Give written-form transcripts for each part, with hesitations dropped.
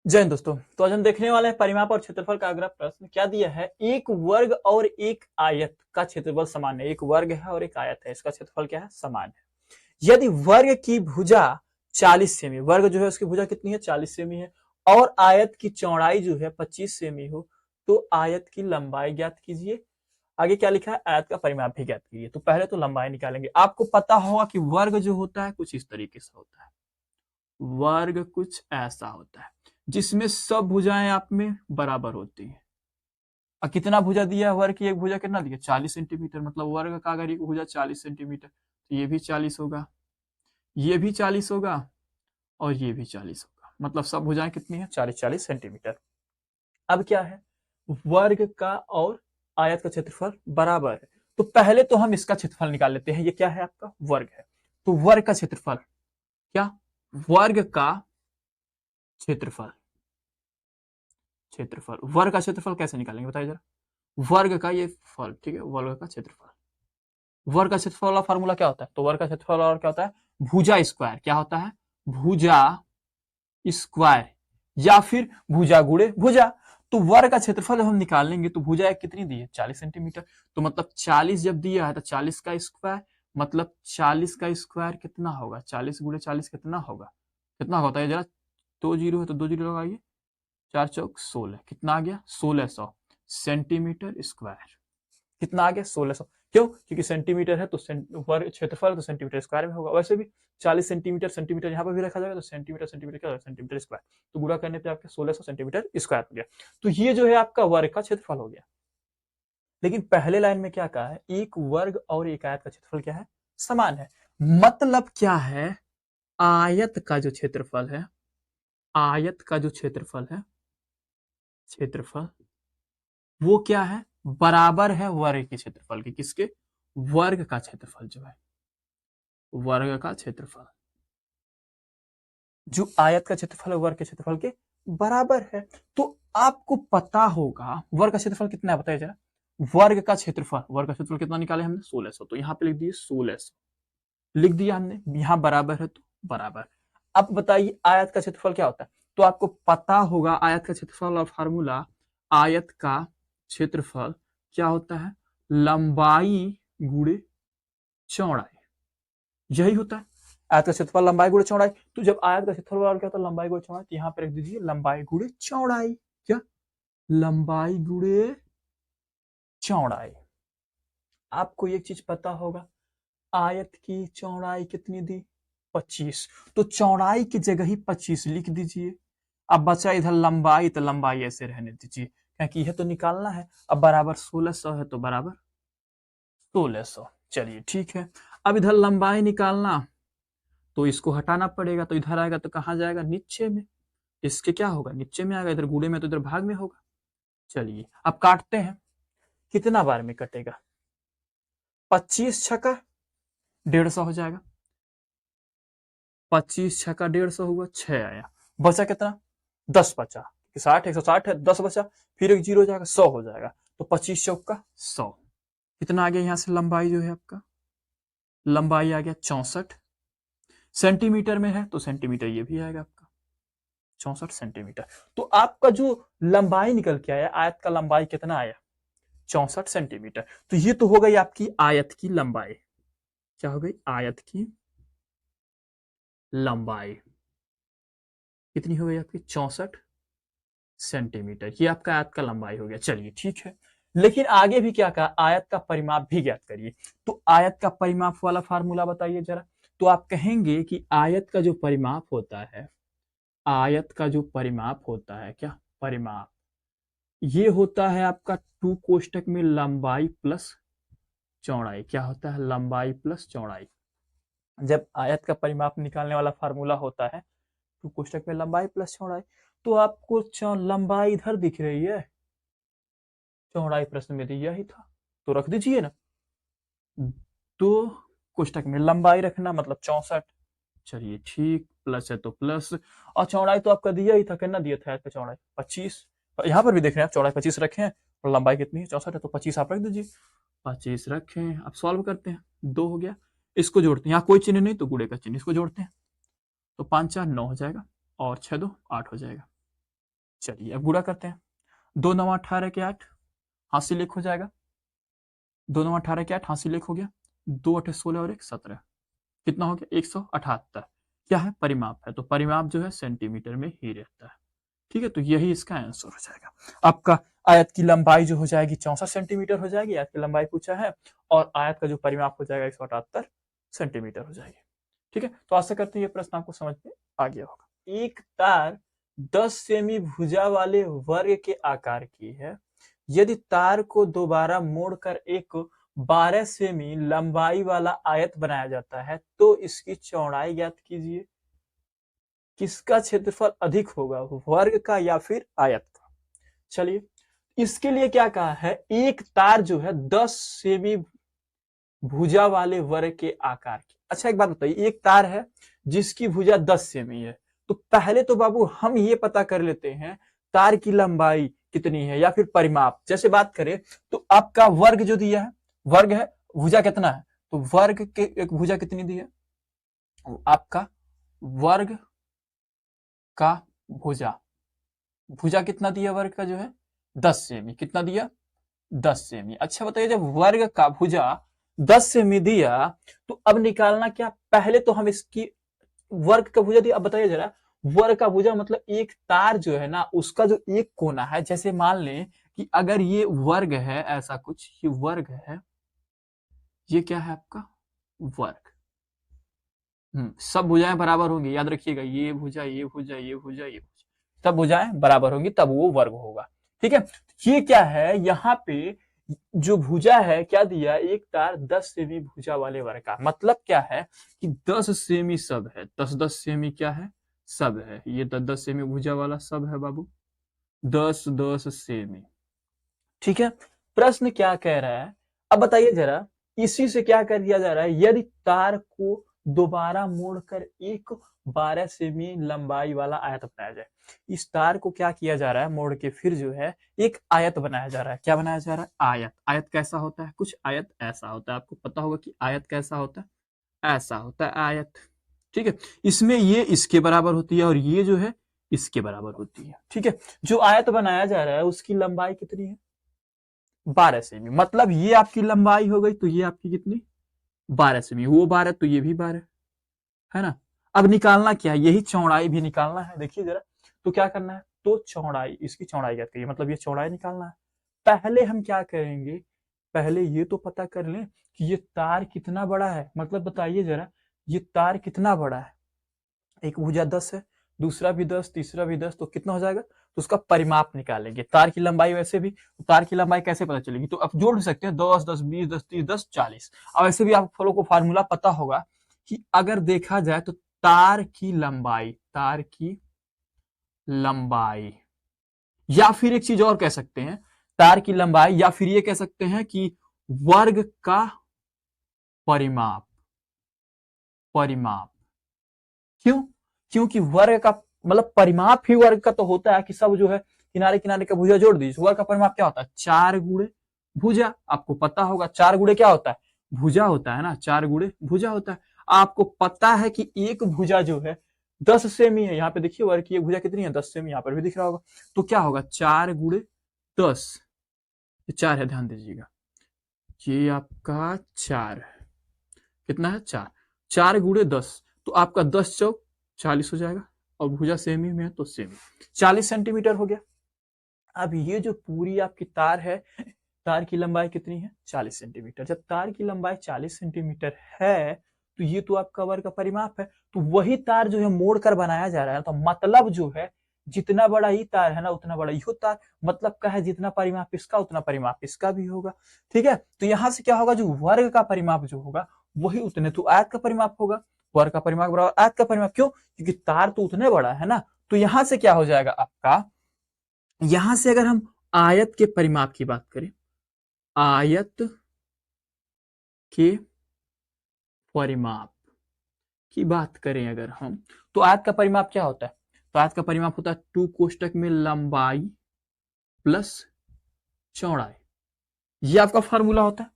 जय हिंद दोस्तों। तो आज हम देखने वाले हैं परिमाप और क्षेत्रफल का अगला प्रश्न क्या दिया है। एक वर्ग और एक आयत का क्षेत्रफल समान है। एक वर्ग है और एक आयत है, इसका क्षेत्रफल क्या है, समान है। यदि वर्ग की भुजा 40 सेमी, वर्ग जो है उसकी भुजा कितनी है, 40 सेमी है, और आयत की चौड़ाई जो है 25 सेमी हो, तो आयत की लंबाई ज्ञात कीजिए। आगे क्या लिखा है, आयत का परिमाप भी ज्ञात कीजिए। तो पहले तो लंबाई निकालेंगे। आपको पता होगा कि वर्ग जो होता है कुछ इस तरीके से होता है। वर्ग कुछ ऐसा होता है जिसमें सब भुजाएं आप में बराबर होती हैं। और कितना भुजा दिया है, वर्ग की एक भुजा कितना दिया, 40 सेंटीमीटर। मतलब वर्ग का अगर एक भुजा 40 सेंटीमीटर, तो ये भी 40 होगा, ये भी 40 होगा, और ये भी 40 होगा। मतलब सब भुजाएं कितनी है, 40-40 सेंटीमीटर। अब क्या है, वर्ग का और आयत का क्षेत्रफल बराबर है। तो पहले तो हम इसका क्षेत्रफल निकाल लेते हैं। ये क्या है, आपका वर्ग है। तो वर्ग का क्षेत्रफल क्या, वर्ग का क्षेत्रफल, क्षेत्रफल वर्ग का क्षेत्रफल कैसे निकालेंगे बताइए जरा। वर्ग का ये फल, ठीक है, वर्ग का क्षेत्रफल। वर्ग का क्षेत्रफल वाला फार्मूला क्या होता है, तो वर्ग का क्षेत्रफल और क्या होता है, भुजा स्क्वायर। क्या होता है, भुजा स्क्वायर, या फिर भुजा गुणे भुजा। तो वर्ग का क्षेत्रफल जब हम निकालेंगे तो भुजा एक कितनी दी है, 40 सेंटीमीटर। तो मतलब 40 जब दिया है तो 40 का स्क्वायर, मतलब 40 का स्क्वायर कितना होगा, 40 गुणे 40 कितना होगा, कितना होता है जरा। 2 जीरो है तो 2 जीरो लगाइए, 4 चौक 16, कितना आ गया, 1600 सेंटीमीटर स्क्वायर। कितना आ गया, 1600। क्यों, क्योंकि सेंटीमीटर है तो वर्ग क्षेत्रफल तो सेंटीमीटर स्क्वायर में होगा। वैसे भी 40 सेंटीमीटर, सेंटीमीटर यहाँ पर भी रखा जाएगा तो सेंटीमीटर सेंटीमीटर क्या होगा, सेंटीमीटर स्क्वायर। तो गुणा करने पे आपका 1600 सेंटीमीटर स्क्वायर हो गया। तो ये जो है आपका वर्ग का क्षेत्रफल हो गया। लेकिन पहले लाइन में क्या कहा है, एक वर्ग और एक आयत का क्षेत्रफल क्या है, समान है। मतलब क्या है, आयत का जो क्षेत्रफल है, आयत का जो क्षेत्रफल है, क्षेत्रफल वो क्या है, बराबर है वर्ग के क्षेत्रफल के। किसके, वर्ग का क्षेत्रफल जो है, वर्ग का क्षेत्रफल जो आयत का क्षेत्रफल है वर्ग के क्षेत्रफल के बराबर है। तो आपको पता होगा वर्ग का क्षेत्रफल कितना है, बताइए जरा। वर्ग का क्षेत्रफल, वर्ग का क्षेत्रफल कितना निकाले हमने, 1600। तो यहाँ पे लिख दिए 1600, लिख दिया हमने। यहाँ बराबर है तो बराबर। अब बताइए आयत का क्षेत्रफल क्या होता है। तो आपको पता होगा आयत का क्षेत्रफल और फार्मूला, आयत का क्षेत्रफल क्या होता है, लंबाई गुणे चौड़ाई, यही होता है। आयत का क्षेत्रफल लंबाई गुणे चौड़ाई। तो जब आयत का क्षेत्रफल क्या होता है, लंबाई गुणे चौड़ाई, तो यहाँ पे रख दीजिए लंबाई गुणे चौड़ाई। क्या, लंबाई गुणे चौड़ाई। आपको एक चीज पता होगा, आयत की चौड़ाई कितनी दी, 25। तो चौड़ाई की जगह ही 25 लिख दीजिए। अब बचा इधर लंबाई, तो लंबाई ऐसे रहने दीजिए, क्योंकि यह तो निकालना है। अब बराबर 1600 है तो बराबर 1600। चलिए ठीक है। अब इधर लंबाई निकालना, तो इसको हटाना पड़ेगा। तो इधर आएगा तो कहाँ जाएगा, नीचे में। इसके क्या होगा, नीचे में आएगा। इधर गुणे में तो इधर भाग में होगा। चलिए अब काटते हैं, कितना बार में कटेगा, 25 छका 150 हो जाएगा। 25 छका 150 हुआ, 6 आया। बचा कितना, 10 बचा। 60, 160 है, 10 बचा, फिर एक जीरो हो जाएगा, 100 हो जाएगा। तो 25 चौका 100। कितना आ गया यहाँ से, लंबाई जो है आपका, लंबाई आ गया 64। सेंटीमीटर में है तो सेंटीमीटर ये भी आएगा आपका 64 सेंटीमीटर। तो आपका जो लंबाई निकल के आया, आयत का लंबाई कितना आया, 64 सेंटीमीटर। तो ये तो हो गई आपकी आयत की लंबाई। क्या हो गई, आयत की लंबाई कितनी हो गई आपकी, 64 सेंटीमीटर। ये आपका आयत का लंबाई हो गया। चलिए ठीक है। लेकिन आगे भी क्या कहा, आयत का परिमाप भी ज्ञात करिए। तो आयत का परिमाप वाला फार्मूला बताइए जरा। तो आप कहेंगे कि आयत का जो परिमाप होता है, आयत का जो परिमाप होता है, क्या परिमाप, ये होता है आपका 2 कोष्टक में लंबाई प्लस चौड़ाई। क्या होता है, लंबाई प्लस चौड़ाई। जब आयत का परिमाप निकालने वाला फार्मूला होता है 2 कोष्टक में लंबाई प्लस चौड़ाई, तो आपको लंबाई इधर दिख रही है, चौड़ाई प्रश्न में दिया ही था, तो रख दीजिए ना। 2 कोष्टक में लंबाई रखना मतलब 64। चलिए ठीक, प्लस है तो प्लस, और चौड़ाई तो आपका दिया ही था, कितना दिया था आपका चौड़ाई, 25। यहाँ पर भी देख रहे हैं आप, चौड़ाई 25 रखे हैं और लंबाई कितनी है, 64 है, तो 25 आप रख दीजिए। 25 रखें, अब सॉल्व करते हैं। 2 हो गया, इसको जोड़ते हैं, यहाँ कोई चिन्ह नहीं तो गुणे का चिन्ह, इसको जोड़ते हैं। तो 5 4 9 हो जाएगा, और 6 2 8 हो जाएगा। चलिए अब गुणा करते हैं। 2 9 18 के 8 हासिल 1 हो जाएगा। 2 9 18 के 8 हासिल 1 हो गया। 2 8 16 और 1 17 कितना हो गया 178। क्या है परिमाप है, तो परिमाप जो है सेंटीमीटर में ही रहता है। ठीक है, तो यही इसका आंसर हो जाएगा। आपका आयत की लंबाई जो हो जाएगी 64 सेंटीमीटर हो जाएगी, आयत की लंबाई पूछा है, और आयत का जो परिमाप हो जाएगा 178 सेंटीमीटर हो जाएगी। ठीक है, तो आशा करते हैं ये प्रश्न आपको समझ में आ गया होगा। एक तार 10 सेमी भुजा वाले वर्ग के आकार की है। यदि तार को दोबारा मोड़कर एक 12 सेमी लंबाई वाला आयत बनाया जाता है तो इसकी चौड़ाई ज्ञात कीजिए। किसका क्षेत्रफल अधिक होगा, वर्ग का या फिर आयत का? चलिए इसके लिए क्या कहा है, एक तार जो है 10 सेमी भुजा वाले वर्ग के आकार की। अच्छा एक बात बताइए, एक तार है जिसकी भुजा 10 सेमी है, तो पहले तो बाबू हम ये पता कर लेते हैं तार की लंबाई कितनी है या फिर परिमाप। जैसे बात करें तो आपका वर्ग जो दिया है, वर्ग है, भुजा कितना है, तो वर्ग के एक भुजा कितनी दी है, आपका वर्ग का भुजा, भुजा कितना दिया वर्ग का जो है 10 सेमी, कितना दिया 10 सेमी। अच्छा बताइए जब वर्ग का भुजा 10 सेमी दिया तो अब निकालना क्या, पहले तो हम इसकी वर्ग का भुजा दिया, अब बताइए जरा वर्ग का भुजा मतलब एक तार जो है ना उसका जो एक कोना है, जैसे मान लें कि अगर ये वर्ग है, ऐसा कुछ ये वर्ग है, ये क्या है आपका वर्ग, सब भुजाएं बराबर होंगी, याद रखिएगा ये भुजा ये भुजा ये भुजा ये भुजा, सब भुजाएं बराबर होंगी तब वो वर्ग होगा। ठीक है, ये क्या है, यहाँ पे जो भुजा है क्या दिया, एक तार 10 सेमी भुजा वाले वर्ग का, मतलब क्या है कि 10 सेमी सब है, 10 10 सेमी क्या है सब है, ये 10 10 सेमी भुजा वाला सब है बाबू, 10 10 सेमी। ठीक है, प्रश्न क्या कह रहा है, अब बताइए जरा, इसी से क्या कर दिया जा रहा है, यदि तार को दोबारा मोड़कर एक 12 सेमी लंबाई वाला आयत बनाया जाए। इस तार को क्या किया जा रहा है, मोड़ के फिर जो है एक आयत बनाया जा रहा है। क्या बनाया जा रहा है, आयत। आयत कैसा होता है, कुछ आयत ऐसा होता है, आपको पता होगा कि आयत कैसा होता है, ऐसा होता है आयत। ठीक है, इसमें ये इसके बराबर होती है और ये जो है इसके बराबर होती है। ठीक है, जो आयत बनाया जा रहा है उसकी लंबाई कितनी है 12 सेमी, मतलब ये आपकी लंबाई हो गई, तो ये आपकी कितनी 12 सेमी, वो 12 तो ये भी 12 है ना। अब निकालना क्या है, यही चौड़ाई भी निकालना है। देखिए जरा, तो क्या करना है, तो चौड़ाई, इसकी चौड़ाई क्या करिए, मतलब ये चौड़ाई निकालना है। पहले हम क्या करेंगे, पहले ये तो पता कर लें कि ये तार कितना बड़ा है, मतलब बताइए जरा ये तार कितना बड़ा है, एक भुजा 10 है, दूसरा भी 10, तीसरा भी 10, तो कितना हो जाएगा, तो उसका परिमाप निकालेंगे। तार की लंबाई वैसे भी, तो तार की लंबाई कैसे पता चलेगी, तो आप जोड़ सकते हैं 10 10 20 10 30 10 40। अब ऐसे भी आप लोगों को फार्मूला पता होगा कि अगर देखा जाए तो तार की लंबाई, तार की लंबाई, या फिर एक चीज और कह सकते हैं, तार की लंबाई, या फिर ये कह सकते हैं कि वर्ग का परिमाप, परिमाप। क्यों, क्योंकि वर्ग का मतलब परिमाप ही वर्ग का तो होता है कि सब जो है किनारे किनारे का भुजा जोड़ दीजिए। वर्ग का परिमाप क्या होता है, 4 गुणे भुजा, आपको पता होगा 4 गुणे क्या होता है, भुजा होता है ना, 4 गुणे भुजा होता है। आपको पता है कि एक भुजा जो है 10 सेमी है, यहाँ पे देखिए वर्ग की एक भुजा कितनी है 10 सेमी, यहाँ पर भी दिख रहा होगा, तो क्या होगा 4 गुणे 10, 4 है, ध्यान दीजिएगा, ये आपका 4 है, कितना है 4, 4 गुणे 10, तो आपका 10 चौक 40 हो जाएगा, और भुजा सेमी में है तो सेमी 40 सेंटीमीटर हो गया। अब ये जो पूरी आपकी तार है, तार की लंबाई कितनी है 40 सेंटीमीटर। जब तार की लंबाई 40 सेंटीमीटर है तो ये तो आपका वर्ग का परिमाप है, तो वही तार जो है मोड़ कर बनाया जा रहा है, तो मतलब जो है जितना बड़ा ही तार है ना उतना बड़ा ही तार, मतलब क्या है जितना परिमाप इसका उतना परिमाप इसका भी होगा। ठीक है, तो यहां से क्या होगा, जो वर्ग का परिमाप जो होगा वही उतने, तो आयत का परिमाप होगा, वर्ग का परिमाप बराबर आयत का परिमाप। क्यों, क्योंकि तार तो उतने बड़ा है ना, तो यहां से क्या हो जाएगा आपका, यहां से अगर हम आयत के परिमाप की बात करें, आयत के परिमाप की बात करें अगर हम, तो आयत का परिमाप क्या होता है, तो आयत का परिमाप होता है 2 कोष्टक में लंबाई प्लस चौड़ाई, ये आपका फार्मूला होता है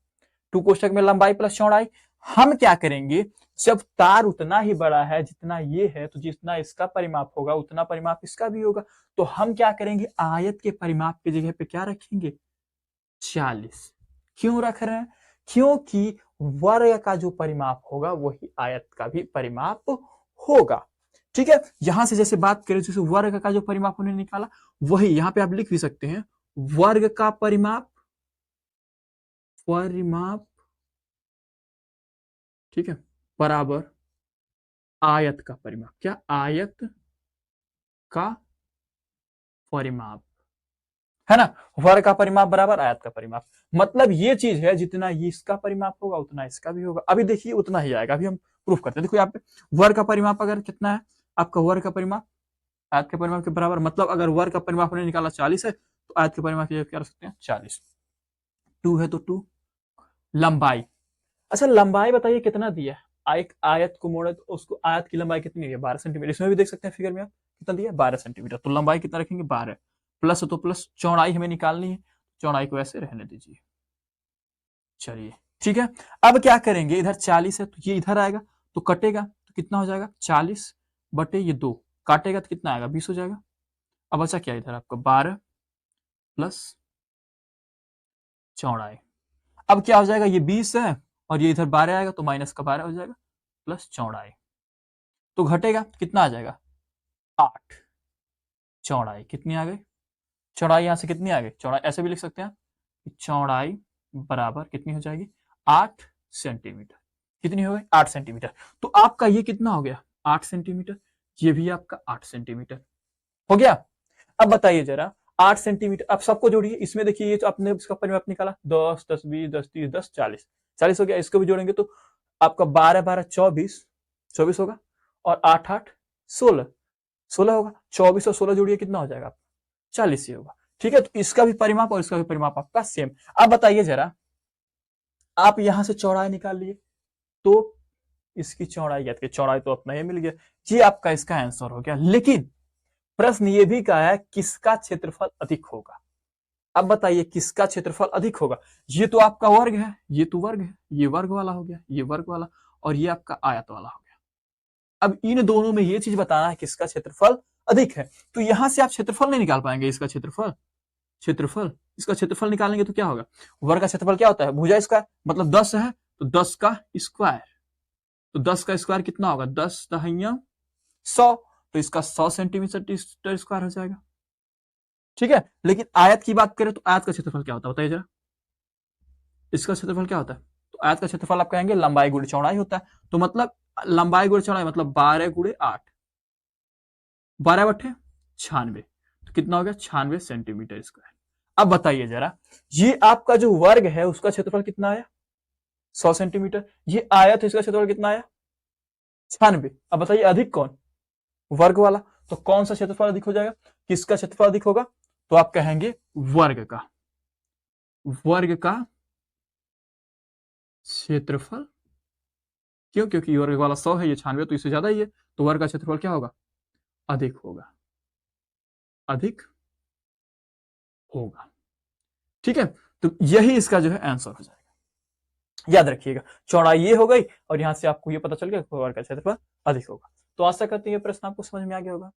2 कोष्टक में लंबाई प्लस चौड़ाई। हम क्या करेंगे, जब तार उतना ही बड़ा है जितना ये है, तो जितना इसका परिमाप होगा उतना परिमाप इसका भी होगा। तो हम क्या करेंगे, आयत के परिमाप की जगह पे क्या रखेंगे, 40। क्यों रख रहे हैं, क्योंकि वर्ग का जो परिमाप होगा वही आयत का भी परिमाप होगा। ठीक है, यहां से जैसे बात करें, जैसे वर्ग का जो परिमाप उन्होंने निकाला वही यहां पे आप लिख भी सकते हैं, वर्ग का परिमाप, परिमाप, ठीक है, बराबर आयत का परिमाप। क्या, आयत का परिमाप, है ना। वर्ग का परिमाप बराबर आयत का परिमाप, मतलब ये चीज है जितना इसका परिमाप होगा उतना इसका भी होगा। अभी देखिए उतना ही आएगा, अभी हम प्रूफ करते हैं। देखो यहाँ पे वर्ग का परिमाप अगर कितना है, आपका वर्ग का परिमाप आयत के परिमाप के बराबर, मतलब अगर वर्ग का परिमाप हमने निकाला 40 है तो आयत के परिमाप क्या रख सकते हैं, 40। 2 है तो 2। लंबाई, अच्छा लंबाई बताइए कितना दिया है, एक आयत को मोड़े तो उसको आयत की लंबाई कितनी है, 12 सेंटीमीटर। इसमें भी देख सकते हैं फिगर में आप कितना दिया, 12 सेंटीमीटर। तो लंबाई कितना रखेंगे, 12। प्लस तो प्लस, चौड़ाई हमें निकालनी है, चौड़ाई को ऐसे रहने दीजिए। चलिए ठीक है, अब क्या करेंगे, इधर 40 है तो ये इधर आएगा तो कटेगा, तो कितना हो जाएगा, 40 बटे ये 2, काटेगा तो कितना आएगा, 20 हो जाएगा। अब अच्छा क्या इधर आपका 12 प्लस चौड़ाई, अब क्या हो जाएगा, ये 20 है और ये इधर 12 आएगा तो माइनस का 12 हो जाएगा, प्लस चौड़ाई, तो घटेगा कितना आ जाएगा, 8। चौड़ाई कितनी आ गई, चौड़ाई यहां से कितनी आ गई, चौड़ाई ऐसे भी लिख सकते हैं, चौड़ाई बराबर कितनी हो जाएगी, 8 सेंटीमीटर। कितनी हो गई, 8 सेंटीमीटर। तो आपका ये कितना हो गया, 8 सेंटीमीटर, ये भी आपका 8 सेंटीमीटर हो गया। अब बताइए जरा, 8 सेंटीमीटर, अब सबको जोड़िए, इसमें देखिए ये तो आपने इसका परिमाप निकाला, 10 10 20 10 30 10 40, 40 हो गया। इसको भी जोड़ेंगे तो आपका 12 12 24 24 होगा, और 8 8 16 16 होगा। 24 और 16 जोड़िए कितना हो जाएगा, 40 ही होगा। ठीक है, तो इसका भी परिमाप और इसका भी परिमाप आपका सेम। अब बताइए जरा, आप यहां से चौड़ाई निकाल लिए तो इसकी चौड़ाई याद की, चौड़ाई तो अपना ही मिल गया, ये आपका इसका आंसर हो गया। लेकिन प्रश्न ये भी कहा है किसका क्षेत्रफल अधिक होगा। अब बताइए किसका क्षेत्रफल अधिक होगा, ये तो आपका वर्ग है, ये तो वर्ग है, ये वर्ग वाला हो गया, ये वर्ग वाला, और ये आपका आयत वाला हो गया। अब इन दोनों में ये चीज बताना है किसका क्षेत्रफल अधिक है। तो यहां से आप क्षेत्रफल नहीं निकाल पाएंगे, इसका क्षेत्रफल, क्षेत्रफल, इसका क्षेत्रफल निकालेंगे तो क्या होगा, वर्ग का क्षेत्रफल क्या होता है, भुजा स्क्वायर, मतलब 10 है तो 10 का स्क्वायर, तो 10 का स्क्वायर कितना होगा, 10 दहिया 100, तो इसका 100 सेंटीमीटर स्क्वायर हो जाएगा। ठीक है, लेकिन आयत की बात करें तो आयत का क्षेत्रफल क्या होता है बताइए जरा, इसका क्षेत्रफल क्या होता है, तो आयत का क्षेत्रफल आप कहेंगे लंबाई गुणे चौड़ाई होता है। तो मतलब लंबाई गुणे चौड़ाई मतलब 12 गुणे 8, 12 बटे 96, तो कितना हो गया, 96 सेंटीमीटर स्क्वायर। अब बताइए जरा, ये आपका जो वर्ग है उसका क्षेत्रफल कितना आया, 100 सेंटीमीटर, ये आयत है इसका क्षेत्रफल कितना आया, 96। अब बताइए अधिक कौन, वर्ग वाला, तो कौन सा क्षेत्रफल अधिक हो जाएगा, किसका क्षेत्रफल अधिक होगा, तो आप कहेंगे वर्ग का, वर्ग का क्षेत्रफल। क्यों, क्योंकि वर्ग वाला 100 है, ये 96 तो इससे ज्यादा ही है, तो वर्ग का क्षेत्रफल क्या होगा, अधिक होगा, अधिक होगा। ठीक है, तो यही इसका जो है आंसर हो जाएगा। याद रखिएगा, चौड़ाई ये हो गई और यहां से आपको ये पता चल गया वर्ग का क्षेत्रफल अधिक होगा। तो आशा करते हैं ये प्रश्न आपको समझ में आ गया होगा।